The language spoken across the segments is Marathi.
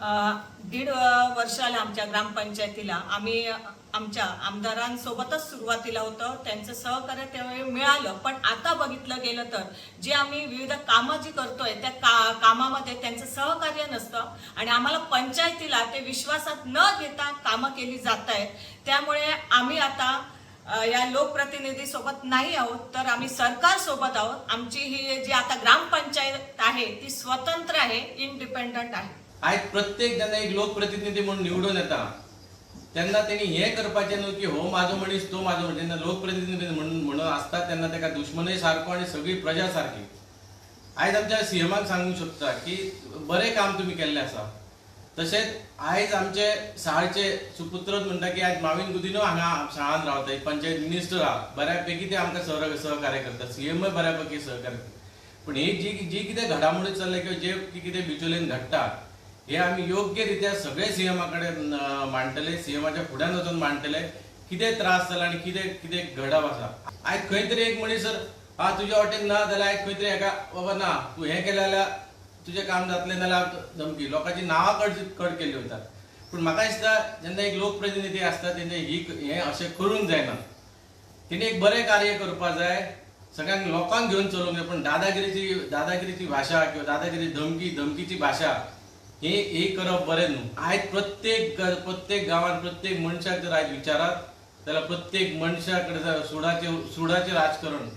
दीड वर्षाला आमच्या ग्रामपंचायतीला आम्ही आमच्या आमदारांसोबतच सुरुवातीला होतं, त्यांचं सहकार्य त्यावेळी मिळालं. पण आता बघितलं गेलं तर जे आम्ही विविध कामं जी करतोय त्या कामामध्ये त्यांचं सहकार्य नसतं आणि आम्हाला पंचायतीला ते विश्वासात न घेता कामं केली जात आहेत. त्यामुळे आम्ही आता या लोकप्रतिनिधी सोबत नाही आहोत, तर आम्ही सरकार सोबत आहोत. आमची ही जी आता ग्रामपंचायत आहे ती स्वतंत्र आहे, इंडिपेंडंट आहे. आज प्रत्येक जण एक लोकप्रतिनिधी म्हणून निवडून येता, त्यांना त्यांनी हे करपाचे न्हू की हो माझो मनीस तो माझो मनीस. त्यांना लोकप्रतिनिधी म्हणून असतात, त्यांना त्याका दुश्मनय सारखो आणि सगळी प्रजा सारखी. आज आमच्या सीएमाक सांगू शकता की बरे काम तुम्ही केल्ले आसा. तसेच आज आमचे शाळेचे सुपुत्र म्हणटा की आज माविन गुदिनो हांगा शाळांत रावता, पंचायत मिनिस्टर आहा, बऱ्यापैकी ते आमकां सहकार्य करतात. सीएमय बऱ्यापैकी सहकार्य करतात. पण ही जी कितें घडामोडी चल्ले किंवा जे कितें बिचोलेन घडटा हे आम्ही योग्य रित्या सगळे सीएमाकडे मांडटले, सीएमाच्या फुड्यान वचून मांडटले. कितें त्रास जाला आणि कितें घडप आसा. आज खंय तरी एक मनीस तुज्या वाटेन ना जाल्यार आज खंय तरी हेका बाबा ना तू हे केलें जाल्यार तुजें काम जातलें जाल्यार धमकी, लोकांची नांवां कट केल्ली वतात. पूण म्हाका दिसता जेन्ना एक लोकप्रतिनिधी आसता तेन्ना हें अशें करूंक जायना. तेणी एक बरें कार्य करपाक जाय, सगळ्यांक लोकांक घेवन चलोवंक जाय. पण दादागिरीची भाशा किंवा धमकीची भाशा हे करप बरें न्हू. आज प्रत्येक गांवांत प्रत्येक मनशाक जर आज विचारात जाल्यार प्रत्येक मनशाकडे सुडाचें राजकारण,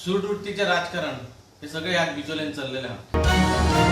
सूड वृत्तीचें राजकारण हे सगळे आज बिचोलेन चल्लेले आहा.